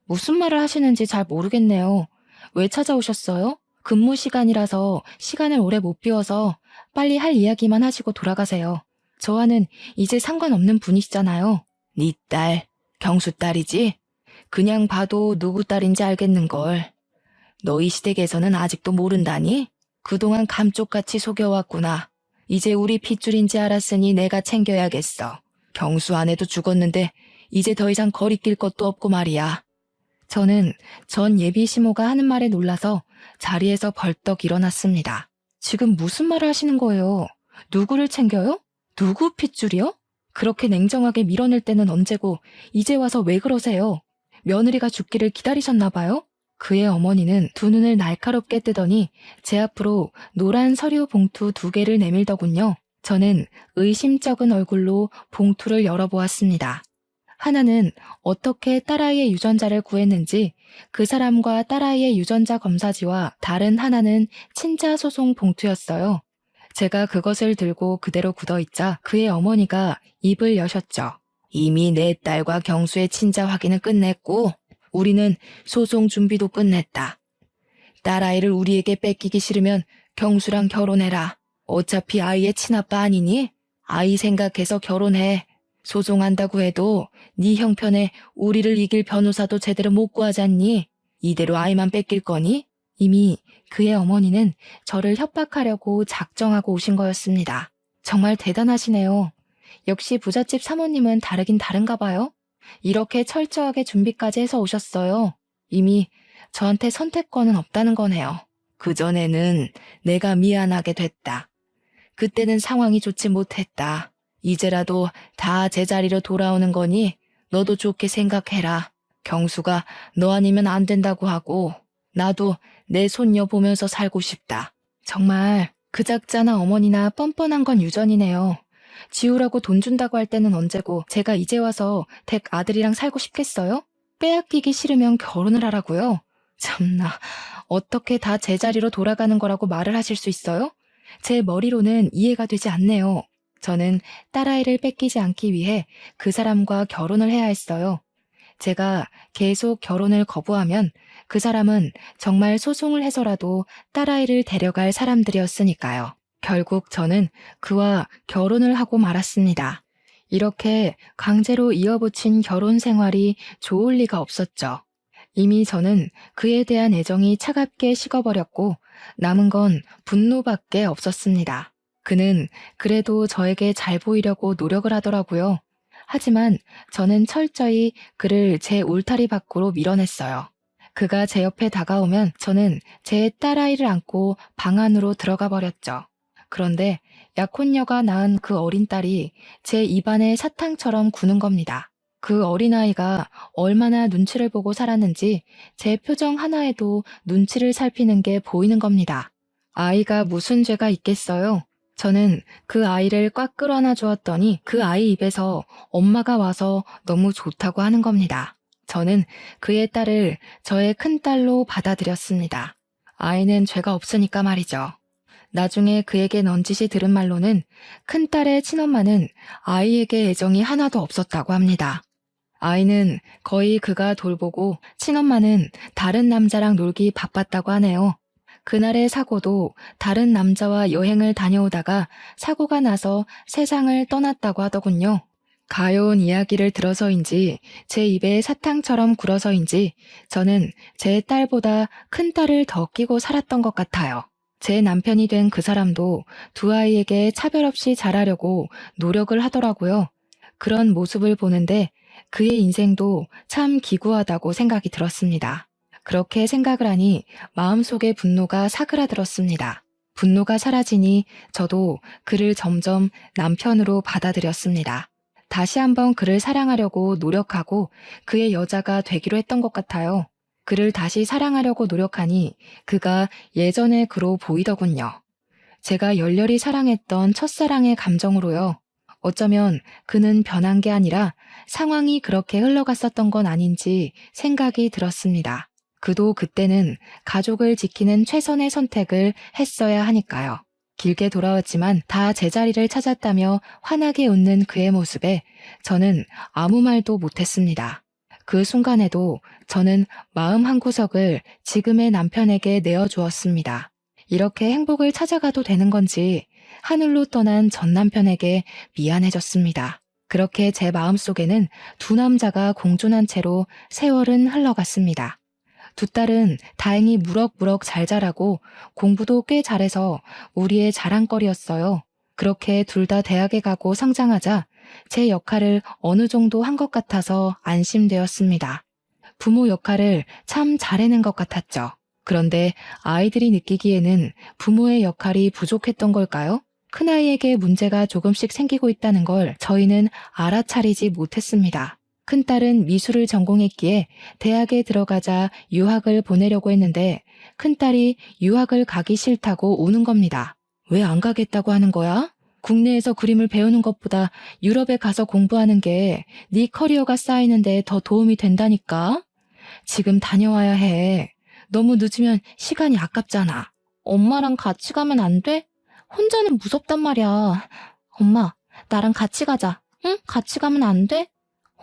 무슨 말을 하시는지 잘 모르겠네요. 왜 찾아오셨어요? 근무 시간이라서 시간을 오래 못 비워서 빨리 할 이야기만 하시고 돌아가세요. 저와는 이제 상관없는 분이시잖아요. 네 딸, 경수 딸이지? 그냥 봐도 누구 딸인지 알겠는걸. 너희 시댁에서는 아직도 모른다니? 그동안 감쪽같이 속여왔구나. 이제 우리 핏줄인지 알았으니 내가 챙겨야겠어. 경수 아내도 죽었는데 이제 더 이상 거리낄 것도 없고 말이야. 저는 전 예비 시모가 하는 말에 놀라서 자리에서 벌떡 일어났습니다. 지금 무슨 말을 하시는 거예요? 누구를 챙겨요? 누구 핏줄이요? 그렇게 냉정하게 밀어낼 때는 언제고 이제 와서 왜 그러세요? 며느리가 죽기를 기다리셨나 봐요? 그의 어머니는 두 눈을 날카롭게 뜨더니 제 앞으로 노란 서류 봉투 2개를 내밀더군요. 저는 의심쩍은 얼굴로 봉투를 열어보았습니다. 하나는 어떻게 딸아이의 유전자를 구했는지, 그 사람과 딸아이의 유전자 검사지와 다른 하나는 친자 소송 봉투였어요. 제가 그것을 들고 그대로 굳어있자 그의 어머니가 입을 여셨죠. 이미 내 딸과 경수의 친자 확인은 끝냈고 우리는 소송 준비도 끝냈다. 딸아이를 우리에게 뺏기기 싫으면 경수랑 결혼해라. 어차피 아이의 친아빠 아니니? 아이 생각해서 결혼해. 소송한다고 해도 네 형편에 우리를 이길 변호사도 제대로 못 구하잖니? 이대로 아이만 뺏길 거니? 이미 그의 어머니는 저를 협박하려고 작정하고 오신 거였습니다. 정말 대단하시네요. 역시 부잣집 사모님은 다르긴 다른가 봐요. 이렇게 철저하게 준비까지 해서 오셨어요. 이미 저한테 선택권은 없다는 거네요. 그전에는 내가 미안하게 됐다. 그때는 상황이 좋지 못했다. 이제라도 다 제자리로 돌아오는 거니 너도 좋게 생각해라. 경수가 너 아니면 안 된다고 하고 나도 내 손녀 보면서 살고 싶다. 정말 그 작자나 어머니나 뻔뻔한 건 유전이네요. 지우라고 돈 준다고 할 때는 언제고 제가 이제 와서 댁 아들이랑 살고 싶겠어요? 빼앗기기 싫으면 결혼을 하라고요? 참나, 어떻게 다 제자리로 돌아가는 거라고 말을 하실 수 있어요? 제 머리로는 이해가 되지 않네요. 저는 딸아이를 뺏기지 않기 위해 그 사람과 결혼을 해야 했어요. 제가 계속 결혼을 거부하면 그 사람은 정말 소송을 해서라도 딸아이를 데려갈 사람들이었으니까요. 결국 저는 그와 결혼을 하고 말았습니다. 이렇게 강제로 이어붙인 결혼 생활이 좋을 리가 없었죠. 이미 저는 그에 대한 애정이 차갑게 식어버렸고 남은 건 분노밖에 없었습니다. 그는 그래도 저에게 잘 보이려고 노력을 하더라고요. 하지만 저는 철저히 그를 제 울타리 밖으로 밀어냈어요. 그가 제 옆에 다가오면 저는 제 딸아이를 안고 방 안으로 들어가 버렸죠. 그런데 약혼녀가 낳은 그 어린 딸이 제 입안에 사탕처럼 구는 겁니다. 그 어린아이가 얼마나 눈치를 보고 살았는지 제 표정 하나에도 눈치를 살피는 게 보이는 겁니다. 아이가 무슨 죄가 있겠어요? 저는 그 아이를 꽉 끌어안아 주었더니 그 아이 입에서 엄마가 와서 너무 좋다고 하는 겁니다. 저는 그의 딸을 저의 큰딸로 받아들였습니다. 아이는 죄가 없으니까 말이죠. 나중에 그에게 넌지시 들은 말로는 큰딸의 친엄마는 아이에게 애정이 하나도 없었다고 합니다. 아이는 거의 그가 돌보고 친엄마는 다른 남자랑 놀기 바빴다고 하네요. 그날의 사고도 다른 남자와 여행을 다녀오다가 사고가 나서 세상을 떠났다고 하더군요. 가여운 이야기를 들어서인지 제 입에 사탕처럼 굴어서인지 저는 제 딸보다 큰 딸을 더 끼고 살았던 것 같아요. 제 남편이 된 그 사람도 두 아이에게 차별 없이 잘하려고 노력을 하더라고요. 그런 모습을 보는데 그의 인생도 참 기구하다고 생각이 들었습니다. 그렇게 생각을 하니 마음속에 분노가 사그라들었습니다. 분노가 사라지니 저도 그를 점점 남편으로 받아들였습니다. 다시 한번 그를 사랑하려고 노력하고 그의 여자가 되기로 했던 것 같아요. 그를 다시 사랑하려고 노력하니 그가 예전의 그로 보이더군요. 제가 열렬히 사랑했던 첫사랑의 감정으로요. 어쩌면 그는 변한 게 아니라 상황이 그렇게 흘러갔었던 건 아닌지 생각이 들었습니다. 그도 그때는 가족을 지키는 최선의 선택을 했어야 하니까요. 길게 돌아왔지만 다 제자리를 찾았다며 환하게 웃는 그의 모습에 저는 아무 말도 못했습니다. 그 순간에도 저는 마음 한구석을 지금의 남편에게 내어주었습니다. 이렇게 행복을 찾아가도 되는 건지 하늘로 떠난 전 남편에게 미안해졌습니다. 그렇게 제 마음속에는 두 남자가 공존한 채로 세월은 흘러갔습니다. 두 딸은 다행히 무럭무럭 잘 자라고 공부도 꽤 잘해서 우리의 자랑거리였어요. 그렇게 둘 다 대학에 가고 성장하자 제 역할을 어느 정도 한 것 같아서 안심되었습니다. 부모 역할을 참 잘해낸 것 같았죠. 그런데 아이들이 느끼기에는 부모의 역할이 부족했던 걸까요? 큰아이에게 문제가 조금씩 생기고 있다는 걸 저희는 알아차리지 못했습니다. 큰딸은 미술을 전공했기에 대학에 들어가자 유학을 보내려고 했는데 큰딸이 유학을 가기 싫다고 우는 겁니다. 왜 안 가겠다고 하는 거야? 국내에서 그림을 배우는 것보다 유럽에 가서 공부하는 게 네 커리어가 쌓이는데 더 도움이 된다니까? 지금 다녀와야 해. 너무 늦으면 시간이 아깝잖아. 엄마랑 같이 가면 안 돼? 혼자는 무섭단 말이야. 엄마, 나랑 같이 가자. 응? 같이 가면 안 돼?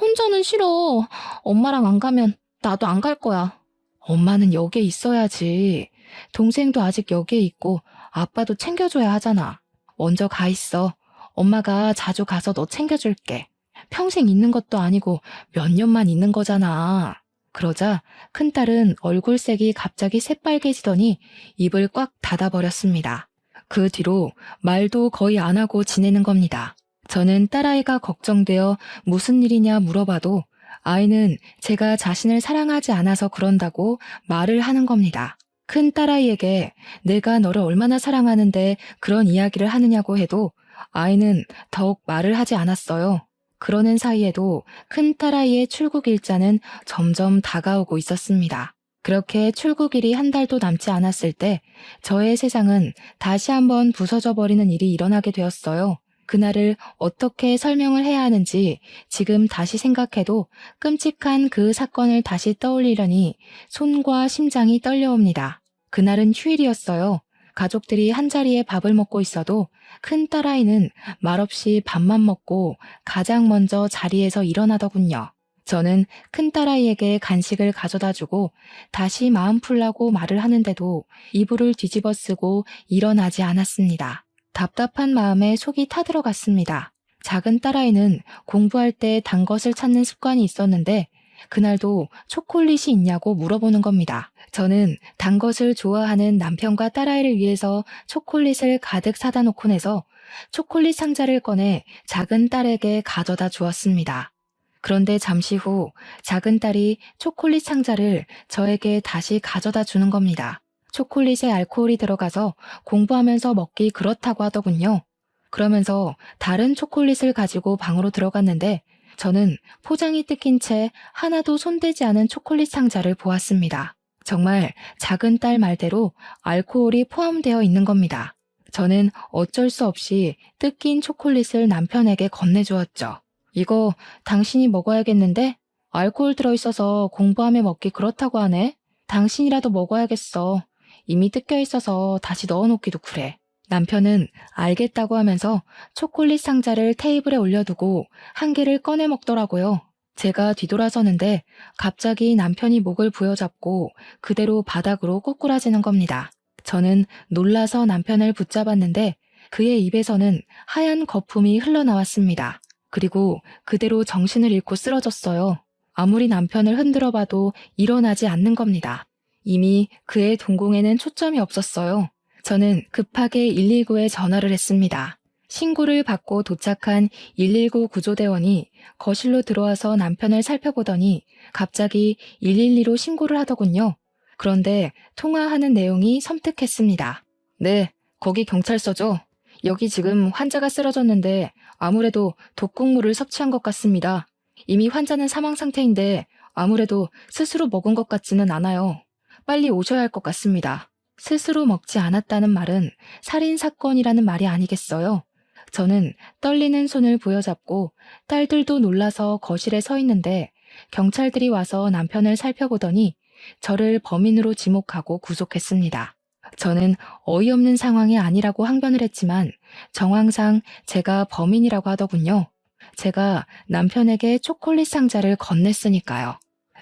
혼자는 싫어. 엄마랑 안 가면 나도 안 갈 거야. 엄마는 여기에 있어야지. 동생도 아직 여기에 있고 아빠도 챙겨줘야 하잖아. 먼저 가 있어. 엄마가 자주 가서 너 챙겨줄게. 평생 있는 것도 아니고 몇 년만 있는 거잖아. 그러자 큰딸은 얼굴색이 갑자기 새빨개지더니 입을 꽉 닫아버렸습니다. 그 뒤로 말도 거의 안 하고 지내는 겁니다. 저는 딸아이가 걱정되어 무슨 일이냐 물어봐도 아이는 제가 자신을 사랑하지 않아서 그런다고 말을 하는 겁니다. 큰 딸아이에게 내가 너를 얼마나 사랑하는데 그런 이야기를 하느냐고 해도 아이는 더욱 말을 하지 않았어요. 그러는 사이에도 큰 딸아이의 출국 일자는 점점 다가오고 있었습니다. 그렇게 출국일이 한 달도 남지 않았을 때 저의 세상은 다시 한번 부서져 버리는 일이 일어나게 되었어요. 그날을 어떻게 설명을 해야 하는지 지금 다시 생각해도 끔찍한 그 사건을 다시 떠올리려니 손과 심장이 떨려옵니다. 그날은 휴일이었어요. 가족들이 한자리에 밥을 먹고 있어도 큰 딸아이는 말없이 밥만 먹고 가장 먼저 자리에서 일어나더군요. 저는 큰 딸아이에게 간식을 가져다 주고 다시 마음 풀라고 말을 하는데도 이불을 뒤집어 쓰고 일어나지 않았습니다. 답답한 마음에 속이 타들어갔습니다. 작은 딸아이는 공부할 때 단 것을 찾는 습관이 있었는데 그날도 초콜릿이 있냐고 물어보는 겁니다. 저는 단 것을 좋아하는 남편과 딸아이를 위해서 초콜릿을 가득 사다 놓고 내서 초콜릿 상자를 꺼내 작은 딸에게 가져다 주었습니다. 그런데 잠시 후 작은 딸이 초콜릿 상자를 저에게 다시 가져다 주는 겁니다. 초콜릿에 알코올이 들어가서 공부하면서 먹기 그렇다고 하더군요. 그러면서 다른 초콜릿을 가지고 방으로 들어갔는데 저는 포장이 뜯긴 채 하나도 손대지 않은 초콜릿 상자를 보았습니다. 정말 작은 딸 말대로 알코올이 포함되어 있는 겁니다. 저는 어쩔 수 없이 뜯긴 초콜릿을 남편에게 건네주었죠. 이거 당신이 먹어야겠는데? 알코올 들어있어서 공부하며 먹기 그렇다고 하네. 당신이라도 먹어야겠어. 이미 뜯겨 있어서 다시 넣어놓기도 그래. 남편은 알겠다고 하면서 초콜릿 상자를 테이블에 올려두고 한 개를 꺼내 먹더라고요. 제가 뒤돌아서는데 갑자기 남편이 목을 부여잡고 그대로 바닥으로 꼬꾸라지는 겁니다. 저는 놀라서 남편을 붙잡았는데 그의 입에서는 하얀 거품이 흘러나왔습니다. 그리고 그대로 정신을 잃고 쓰러졌어요. 아무리 남편을 흔들어 봐도 일어나지 않는 겁니다. 이미 그의 동공에는 초점이 없었어요. 저는 급하게 119에 전화를 했습니다. 신고를 받고 도착한 119 구조대원이 거실로 들어와서 남편을 살펴보더니 갑자기 112로 신고를 하더군요. 그런데 통화하는 내용이 섬뜩했습니다. 네, 거기 경찰서죠. 여기 지금 환자가 쓰러졌는데 아무래도 독극물을 섭취한 것 같습니다. 이미 환자는 사망 상태인데 아무래도 스스로 먹은 것 같지는 않아요. 빨리 오셔야 할 것 같습니다. 스스로 먹지 않았다는 말은 살인사건이라는 말이 아니겠어요? 저는 떨리는 손을 부여잡고 딸들도 놀라서 거실에 서 있는데 경찰들이 와서 남편을 살펴보더니 저를 범인으로 지목하고 구속했습니다. 저는 어이없는 상황이 아니라고 항변을 했지만 정황상 제가 범인이라고 하더군요. 제가 남편에게 초콜릿 상자를 건넸으니까요.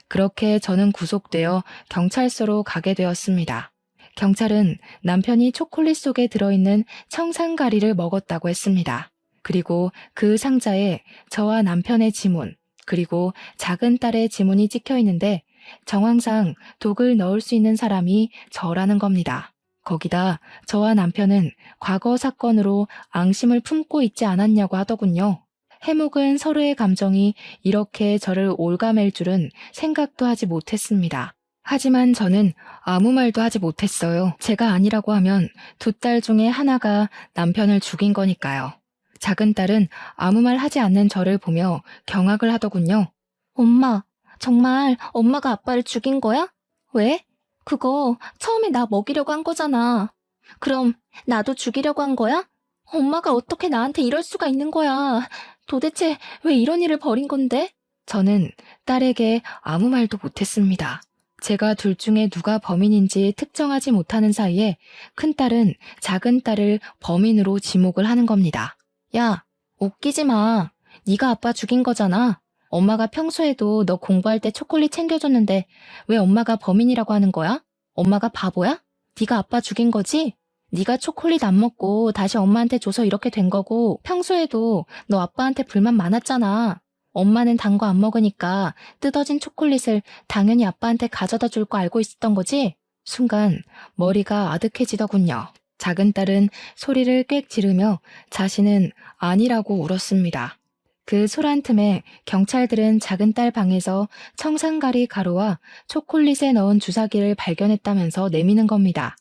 그렇게 저는 구속되어 경찰서로 가게 되었습니다. 경찰은 남편이 초콜릿 속에 들어있는 청산가리를 먹었다고 했습니다. 그리고 그 상자에 저와 남편의 지문, 그리고 작은 딸의 지문이 찍혀 있는데 정황상 독을 넣을 수 있는 사람이 저라는 겁니다. 거기다 저와 남편은 과거 사건으로 앙심을 품고 있지 않았냐고 하더군요. 해묵은 서로의 감정이 이렇게 저를 올가맬 줄은 생각도 하지 못했습니다. 하지만 저는 아무 말도 하지 못했어요. 제가 아니라고 하면 두 딸 중에 하나가 남편을 죽인 거니까요. 작은 딸은 아무 말 하지 않는 저를 보며 경악을 하더군요. 엄마, 정말 엄마가 아빠를 죽인 거야? 왜? 그거 처음에 나 먹이려고 한 거잖아. 그럼 나도 죽이려고 한 거야? 엄마가 어떻게 나한테 이럴 수가 있는 거야? 도대체 왜 이런 일을 벌인 건데? 저는 딸에게 아무 말도 못했습니다. 제가 둘 중에 누가 범인인지 특정하지 못하는 사이에 큰딸은 작은 딸을 범인으로 지목을 하는 겁니다. 야, 웃기지 마. 네가 아빠 죽인 거잖아. 엄마가 평소에도 너 공부할 때 초콜릿 챙겨줬는데 왜 엄마가 범인이라고 하는 거야? 엄마가 바보야? 네가 아빠 죽인 거지? 네가 초콜릿 안 먹고 다시 엄마한테 줘서 이렇게 된 거고 평소에도 너 아빠한테 불만 많았잖아. 엄마는 단 거 안 먹으니까 뜯어진 초콜릿을 당연히 아빠한테 가져다 줄 거 알고 있었던 거지? 순간 머리가 아득해지더군요. 작은 딸은 소리를 꽥 지르며 자신은 아니라고 울었습니다. 그 소란 틈에 경찰들은 작은 딸 방에서 청산가리 가루와 초콜릿에 넣은 주사기를 발견했다면서 내미는 겁니다.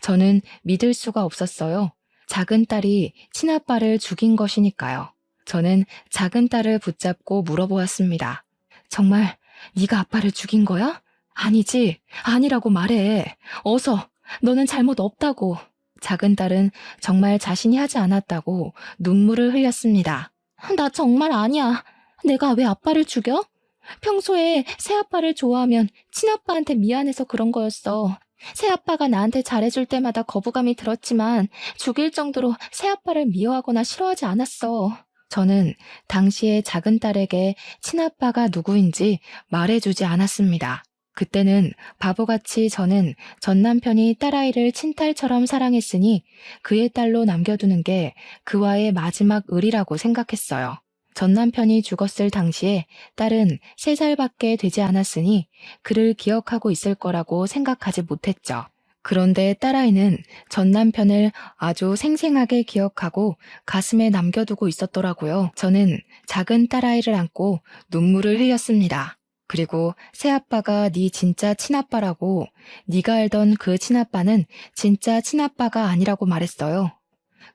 저는 믿을 수가 없었어요. 작은 딸이 친아빠를 죽인 것이니까요. 저는 작은 딸을 붙잡고 물어보았습니다. 정말 네가 아빠를 죽인 거야? 아니지, 아니라고 말해. 어서, 너는 잘못 없다고. 작은 딸은 정말 자신이 하지 않았다고 눈물을 흘렸습니다. 나 정말 아니야. 내가 왜 아빠를 죽여? 평소에 새아빠를 좋아하면 친아빠한테 미안해서 그런 거였어. 새아빠가 나한테 잘해줄 때마다 거부감이 들었지만 죽일 정도로 새아빠를 미워하거나 싫어하지 않았어. 저는 당시에 작은 딸에게 친아빠가 누구인지 말해주지 않았습니다. 그때는 바보같이 저는 전 남편이 딸아이를 친딸처럼 사랑했으니 그의 딸로 남겨두는 게 그와의 마지막 의리라고 생각했어요. 전 남편이 죽었을 당시에 딸은 3살밖에 되지 않았으니 그를 기억하고 있을 거라고 생각하지 못했죠. 그런데 딸아이는 전 남편을 아주 생생하게 기억하고 가슴에 남겨두고 있었더라고요. 저는 작은 딸아이를 안고 눈물을 흘렸습니다. 그리고 새아빠가 네 진짜 친아빠라고, 네가 알던 그 친아빠는 진짜 친아빠가 아니라고 말했어요.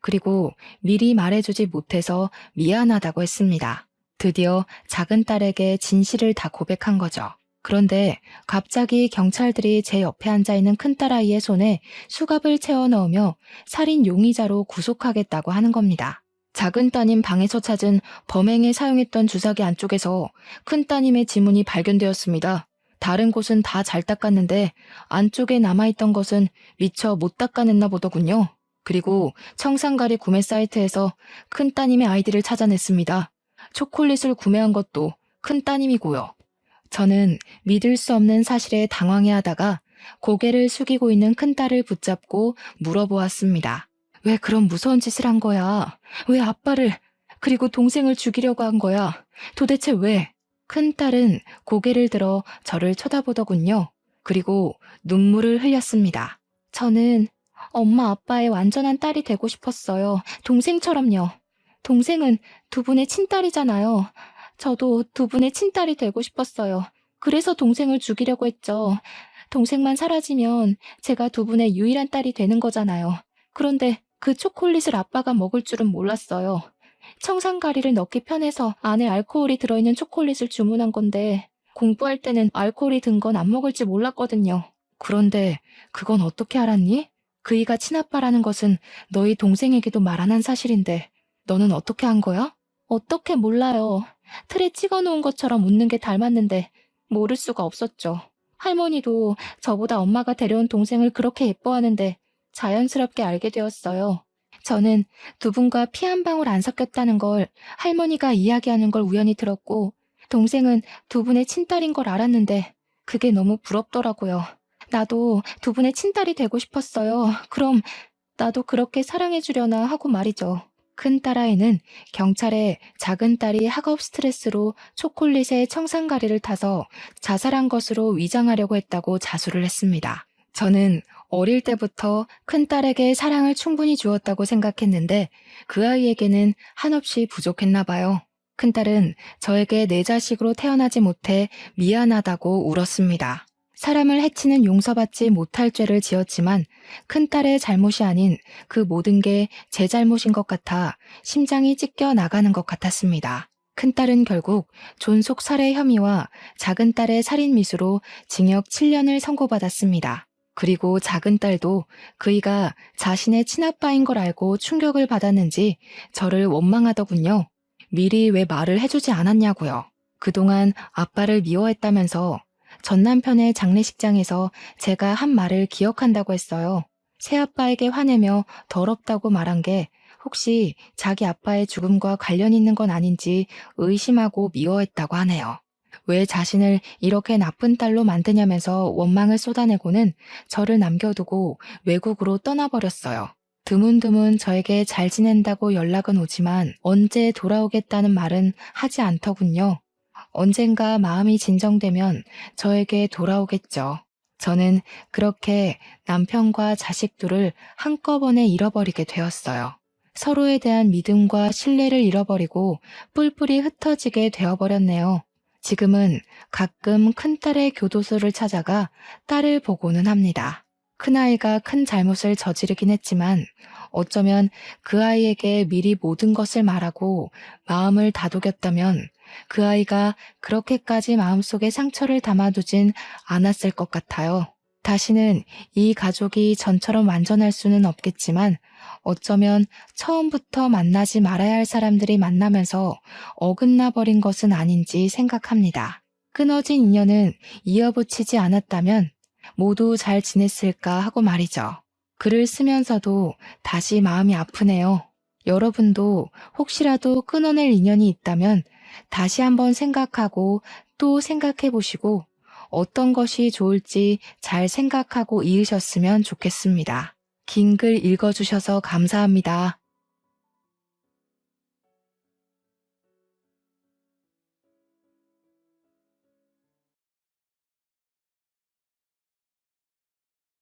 그리고 미리 말해주지 못해서 미안하다고 했습니다. 드디어 작은 딸에게 진실을 다 고백한 거죠. 그런데 갑자기 경찰들이 제 옆에 앉아있는 큰딸아이의 손에 수갑을 채워 넣으며 살인 용의자로 구속하겠다고 하는 겁니다. 작은 따님 방에서 찾은 범행에 사용했던 주사기 안쪽에서 큰 따님의 지문이 발견되었습니다. 다른 곳은 다 잘 닦았는데 안쪽에 남아있던 것은 미처 못 닦아냈나 보더군요. 그리고 청산가리 구매 사이트에서 큰 따님의 아이디를 찾아냈습니다. 초콜릿을 구매한 것도 큰 따님이고요. 저는 믿을 수 없는 사실에 당황해하다가 고개를 숙이고 있는 큰딸을 붙잡고 물어보았습니다. 왜 그런 무서운 짓을 한 거야? 왜 아빠를, 그리고 동생을 죽이려고 한 거야? 도대체 왜? 큰딸은 고개를 들어 저를 쳐다보더군요. 그리고 눈물을 흘렸습니다. 저는 엄마 아빠의 완전한 딸이 되고 싶었어요. 동생처럼요. 동생은 두 분의 친딸이잖아요. 저도 두 분의 친딸이 되고 싶었어요. 그래서 동생을 죽이려고 했죠. 동생만 사라지면 제가 두 분의 유일한 딸이 되는 거잖아요. 그런데 그 초콜릿을 아빠가 먹을 줄은 몰랐어요. 청산가리를 넣기 편해서 안에 알코올이 들어있는 초콜릿을 주문한 건데 공부할 때는 알코올이 든 건 안 먹을지 몰랐거든요. 그런데 그건 어떻게 알았니? 그이가 친아빠라는 것은 너희 동생에게도 말 안 한 사실인데 너는 어떻게 한 거야? 어떻게 몰라요. 틀에 찍어놓은 것처럼 웃는 게 닮았는데 모를 수가 없었죠. 할머니도 저보다 엄마가 데려온 동생을 그렇게 예뻐하는데 자연스럽게 알게 되었어요. 저는 두 분과 피 한 방울 안 섞였다는 걸 할머니가 이야기하는 걸 우연히 들었고 동생은 두 분의 친딸인 걸 알았는데 그게 너무 부럽더라고요. 나도 두 분의 친딸이 되고 싶었어요. 그럼 나도 그렇게 사랑해주려나 하고 말이죠. 큰 딸아이는 경찰에 작은 딸이 학업 스트레스로 초콜릿에 청산가리를 타서 자살한 것으로 위장하려고 했다고 자수를 했습니다. 저는 어릴 때부터 큰딸에게 사랑을 충분히 주었다고 생각했는데 그 아이에게는 한없이 부족했나 봐요. 큰딸은 저에게 내 자식으로 태어나지 못해 미안하다고 울었습니다. 사람을 해치는 용서받지 못할 죄를 지었지만 큰딸의 잘못이 아닌 그 모든 게 제 잘못인 것 같아 심장이 찢겨 나가는 것 같았습니다. 큰딸은 결국 존속 살해 혐의와 작은딸의 살인미수로 징역 7년을 선고받았습니다. 그리고 작은딸도 그이가 자신의 친아빠인 걸 알고 충격을 받았는지 저를 원망하더군요. 미리 왜 말을 해주지 않았냐고요. 그동안 아빠를 미워했다면서 전 남편의 장례식장에서 제가 한 말을 기억한다고 했어요. 새아빠에게 화내며 더럽다고 말한 게 혹시 자기 아빠의 죽음과 관련 있는 건 아닌지 의심하고 미워했다고 하네요. 왜 자신을 이렇게 나쁜 딸로 만드냐면서 원망을 쏟아내고는 저를 남겨두고 외국으로 떠나버렸어요. 드문드문 저에게 잘 지낸다고 연락은 오지만 언제 돌아오겠다는 말은 하지 않더군요. 언젠가 마음이 진정되면 저에게 돌아오겠죠. 저는 그렇게 남편과 자식 둘을 한꺼번에 잃어버리게 되었어요. 서로에 대한 믿음과 신뢰를 잃어버리고 뿔뿔이 흩어지게 되어버렸네요. 지금은 가끔 큰딸의 교도소를 찾아가 딸을 보고는 합니다. 큰아이가 큰 잘못을 저지르긴 했지만 어쩌면 그 아이에게 미리 모든 것을 말하고 마음을 다독였다면 그 아이가 그렇게까지 마음속에 상처를 담아두진 않았을 것 같아요. 다시는 이 가족이 전처럼 완전할 수는 없겠지만 어쩌면 처음부터 만나지 말아야 할 사람들이 만나면서 어긋나 버린 것은 아닌지 생각합니다. 끊어진 인연은 이어붙이지 않았다면 모두 잘 지냈을까 하고 말이죠. 글을 쓰면서도 다시 마음이 아프네요. 여러분도 혹시라도 끊어낼 인연이 있다면 다시 한번 생각하고 또 생각해 보시고 어떤 것이 좋을지 잘 생각하고 이으셨으면 좋겠습니다. 긴 글 읽어주셔서 감사합니다.